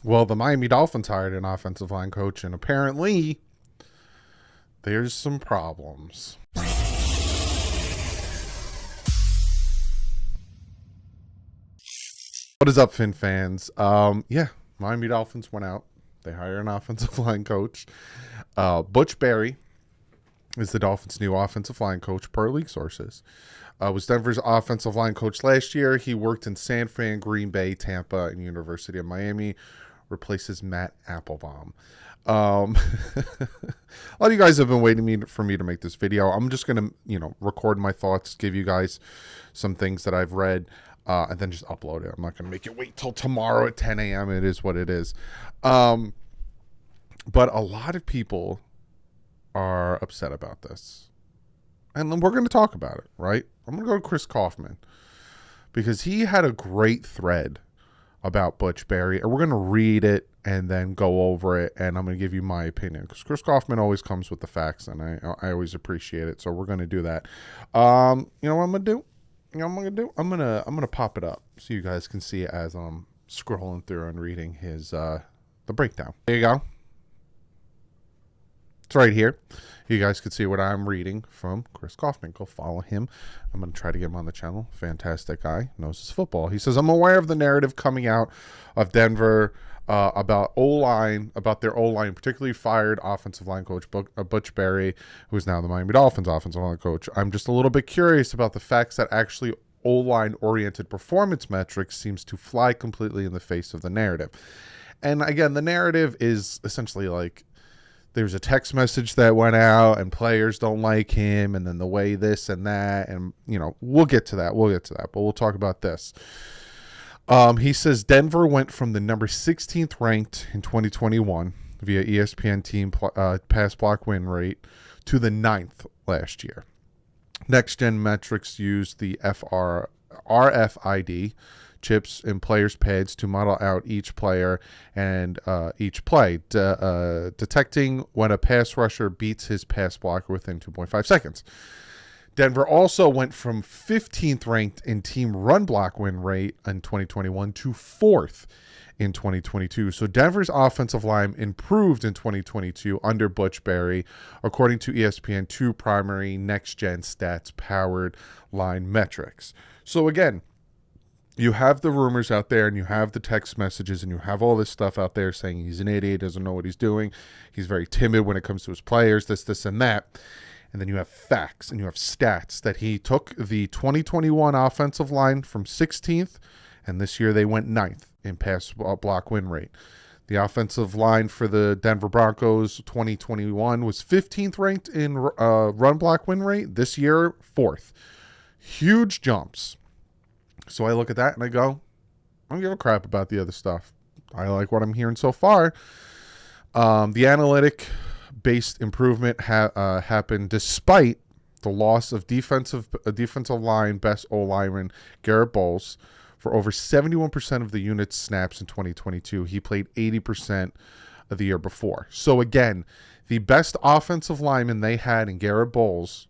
Well, the Miami Dolphins hired an offensive line coach, and apparently there's some problems. What is up, Fin fans? Miami Dolphins went out. They hired an offensive line coach. Butch Barry is the Dolphins' new offensive line coach, per league sources. Was Denver's offensive line coach last year. He worked in San Fran, Green Bay, Tampa, and University of Miami. Replaces Matt Applebaum. A lot of you guys have been waiting for me to make this video. I'm just going to, record my thoughts, give you guys some things that I've read, and then just upload it. I'm not going to make it wait till tomorrow at 10 a.m. It is what it is. But a lot of people are upset about this. And we're going to talk about it, right? I'm going to go to Chris Kaufman because he had a great thread about Butch Barry, and we're going to read it and then go over it, and I'm going to give you my opinion because Chris Kaufman always comes with the facts, and I always appreciate it. So we're going to do that. You know what I'm going to do? I'm gonna pop it up so you guys can see it as I'm scrolling through and reading his the breakdown. There you go. It's right here. You guys can see what I'm reading from Chris Kaufman. Go follow him. I'm going to try to get him on the channel. Fantastic guy. Knows his football. He says, I'm aware of the narrative coming out of Denver about Oline, about their O-line, particularly fired offensive line coach Butch Barry, who is now the Miami Dolphins offensive line coach. I'm just a little bit curious about the facts that actually O-line oriented performance metrics seems to fly completely in the face of the narrative. And again, the narrative is essentially like, there's a text message that went out and players don't like him, and then the way this and that, and we'll get to that, but we'll talk about this. He says Denver went from the number 16th ranked in 2021 via ESPN team pass block win rate to the 9th last year. Next gen metrics used the RFID chips in players' pads to model out each player and each play, detecting when a pass rusher beats his pass blocker within 2.5 seconds. Denver also went from 15th ranked in team run block win rate in 2021 to 4th in 2022. So Denver's offensive line improved in 2022 under Butch Barry, according to ESPN2 primary next-gen stats powered line metrics. So again, you have the rumors out there, and you have the text messages, and you have all this stuff out there saying he's an idiot, doesn't know what he's doing, he's very timid when it comes to his players, this, and that. And then you have facts, and you have stats that he took the 2021 offensive line from 16th, and this year they went 9th in pass block win rate. The offensive line for the Denver Broncos 2021 was 15th ranked in run block win rate. This year, 4th. Huge jumps. So I look at that and I go, I don't give a crap about the other stuff. I like what I'm hearing so far. The analytic-based improvement happened despite the loss of defensive line best O-lineman Garrett Bowles for over 71% of the unit's snaps in 2022. He played 80% of the year before. So again, the best offensive lineman they had in Garrett Bowles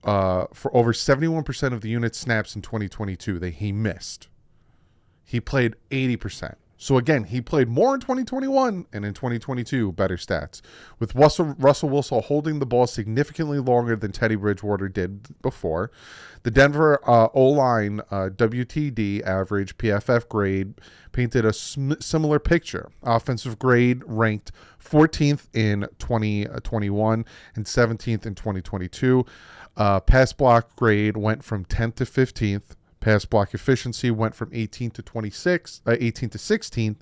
for over 71% of the unit snaps in 2022 that he missed. He played 80%. So again, he played more in 2021, and in 2022, better stats. With Russell Wilson holding the ball significantly longer than Teddy Bridgewater did before, the Denver O-line WTD average PFF grade painted a similar picture. Offensive grade ranked 14th in 2021 and 17th in 2022. Pass block grade went from 10th to 15th. Pass block efficiency went from 18th to 16th,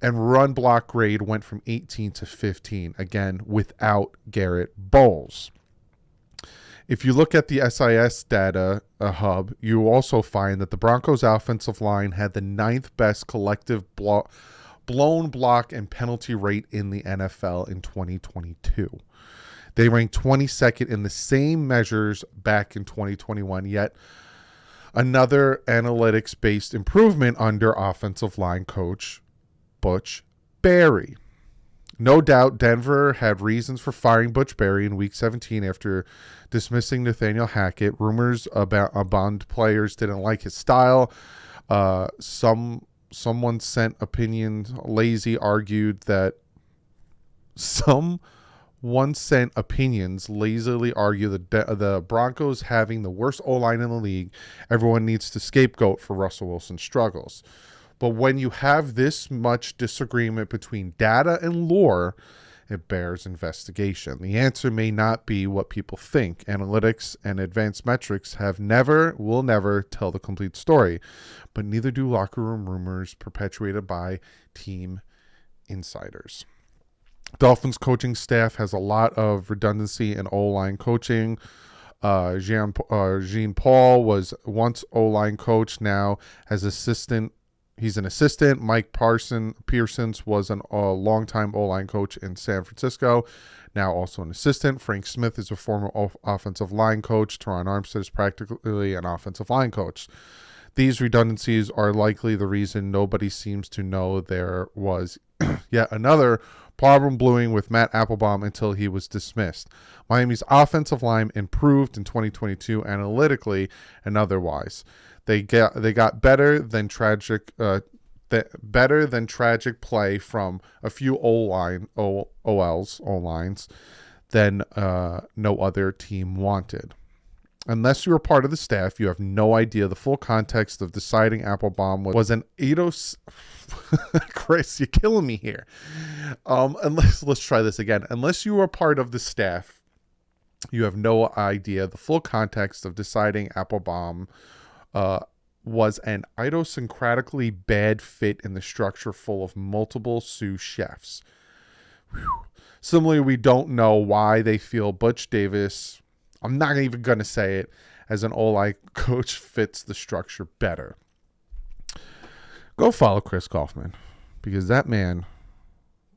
and run block grade went from 18 to 15. Again, without Garrett Bowles. If you look at the SIS data hub, you also find that the Broncos' offensive line had the 9th best collective blown block and penalty rate in the NFL in 2022. They ranked 22nd in the same measures back in 2021, yet another analytics-based improvement under offensive line coach Butch Barry. No doubt Denver had reasons for firing Butch Barry in Week 17 after dismissing Nathaniel Hackett. Rumors about Bond players didn't like his style. Some someone sent opinions. Lazy argued that someone sent opinions lazily argue the Broncos having the worst O-line in the league. Everyone needs to scapegoat for Russell Wilson's struggles. But when you have this much disagreement between data and lore, it bears investigation. The answer may not be what people think. Analytics and advanced metrics will never tell the complete story, but neither do locker room rumors perpetuated by team insiders. Dolphins coaching staff has a lot of redundancy in O-line coaching. Jean Paul was once O-line coach, now as assistant. He's an assistant. Mike Pearsons was a longtime O-line coach in San Francisco, now also an assistant. Frank Smith is a former offensive line coach. Teron Armstead is practically an offensive line coach. These redundancies are likely the reason nobody seems to know there was yet another problem brewing with Matt Applebaum until he was dismissed. Miami's offensive line improved in 2022 analytically and otherwise. They got better than tragic play from a few O-lines than no other team wanted. Unless you were part of the staff, you have no idea the full context of deciding Applebaum was an Eidos. Chris, you're killing me here. Let's try this again. Unless you were part of the staff, you have no idea the full context of deciding Applebaum was an idiosyncratically bad fit in the structure full of multiple sous chefs. Whew. Similarly, we don't know why they feel Butch Davis, I'm not even going to say it, as an O-line coach fits the structure better. Go follow Chris Kaufman, because that man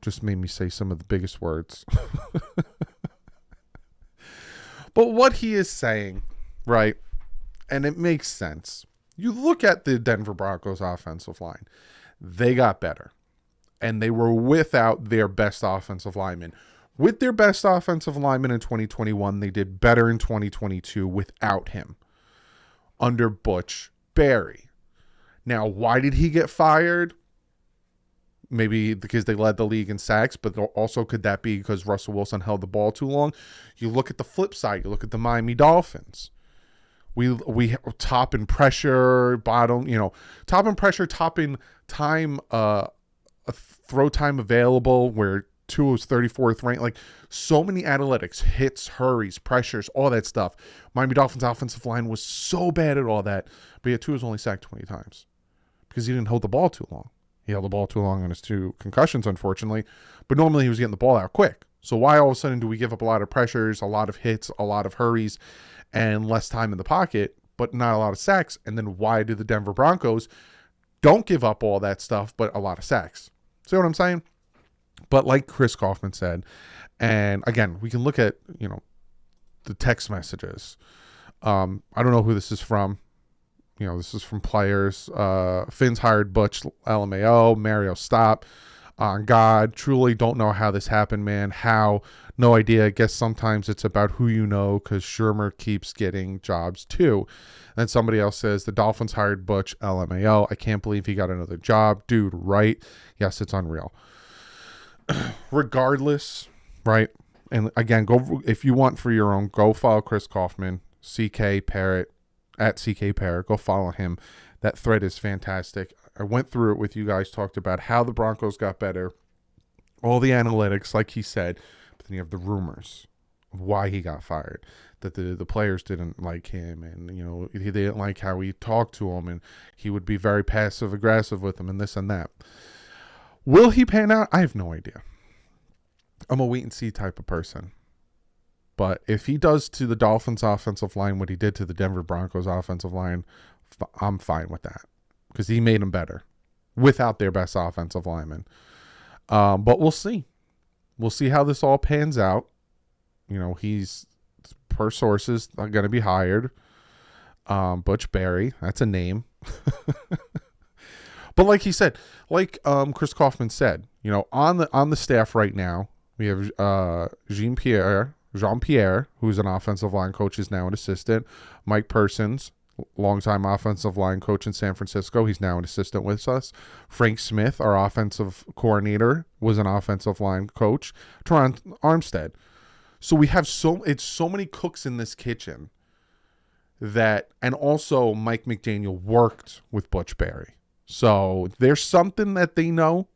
just made me say some of the biggest words. But what he is saying, right, and it makes sense. You look at the Denver Broncos offensive line. They got better. And they were without their best offensive lineman. With their best offensive lineman in 2021, they did better in 2022 without him. Under Butch Barry. Now, why did he get fired? Maybe because they led the league in sacks, but also could that be because Russell Wilson held the ball too long? You look at the flip side. You look at the Miami Dolphins. We top in pressure, top in pressure, top in time, a throw time available where Tua was 34th ranked. Like, so many analytics, hits, hurries, pressures, all that stuff. Miami Dolphins offensive line was so bad at all that, but yet Tua was only sacked 20 times because he didn't hold the ball too long. He held the ball too long on his 2 concussions, unfortunately, but normally he was getting the ball out quick. So why all of a sudden do we give up a lot of pressures, a lot of hits, a lot of hurries, and less time in the pocket, but not a lot of sacks? And then why do the Denver Broncos don't give up all that stuff, but a lot of sacks? See what I'm saying? But like Chris Kaufman said, and again, we can look at, the text messages. I don't know who this is from. This is from players. Finn's hired Butch, LMAO, Mario stop. On God, truly don't know how this happened, man. How? No idea. I guess sometimes it's about who you know, because Shermer keeps getting jobs too. And somebody else says the Dolphins hired Butch, LMAO. I can't believe he got another job. Dude, right? Yes, it's unreal. Regardless, right? And again, go if you want for your own, go follow Chris Kaufman, CK Parrott, at CK Parrott. Go follow him. That thread is fantastic. I went through it with you guys, talked about how the Broncos got better, all the analytics, like he said, but then you have the rumors of why he got fired, that the players didn't like him, and they didn't like how he talked to them, and he would be very passive aggressive with them, and this and that. Will he pan out? I have no idea. I'm a wait and see type of person. But if he does to the Dolphins offensive line what he did to the Denver Broncos offensive line, I'm fine with that, because he made them better without their best offensive lineman. But we'll see. We'll see how this all pans out. He's, per sources, going to be hired. Butch Barry, that's a name. But like he said, like Chris Kaufman said, on the staff right now, we have Jean-Pierre, who's an offensive line coach, is now an assistant. Mike Pearsons, longtime offensive line coach in San Francisco. He's now an assistant with us. Frank Smith, our offensive coordinator, was an offensive line coach. Teron Armstead. So we have so many cooks in this kitchen that, and also Mike McDaniel worked with Butch Barry. So there's something that they know.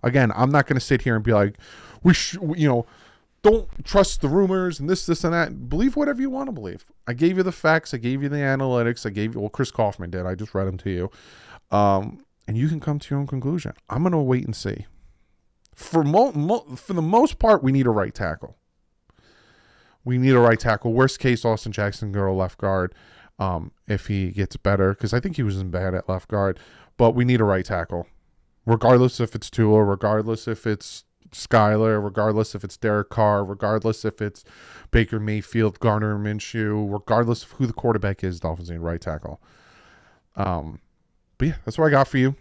Again, I'm not going to sit here and be like, don't trust the rumors and this, and that. Believe whatever you want to believe. I gave you the facts. I gave you the analytics. Chris Kaufman did. I just read them to you. And you can come to your own conclusion. I'm going to wait and see. For the most part, we need a right tackle. Worst case, Austin Jackson go to left guard if he gets better, because I think he wasn't bad at left guard. But we need a right tackle. Regardless if it's Tua, regardless if it's Skyler, regardless if it's Derek Carr, regardless if it's Baker Mayfield, Gardner Minshew, regardless of who the quarterback is, Dolphins need right tackle. But yeah, that's what I got for you.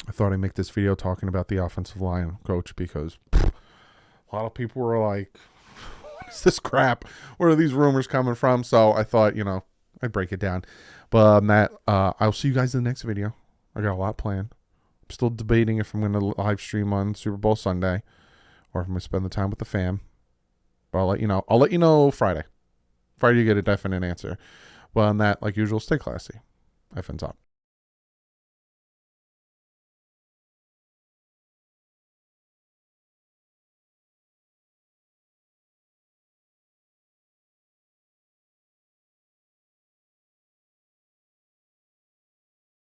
I thought I'd make this video talking about the offensive line coach because a lot of people were like, what is this crap? Where are these rumors coming from? So I thought, I'd break it down. But Matt, I'll see you guys in the next video. I got a lot planned. I'm still debating if I'm going to live stream on Super Bowl Sunday or if I'm going to spend the time with the fam. But I'll let you know. I'll let you know Friday. Friday you get a definite answer. Well, on that, like usual, stay classy. Effins up.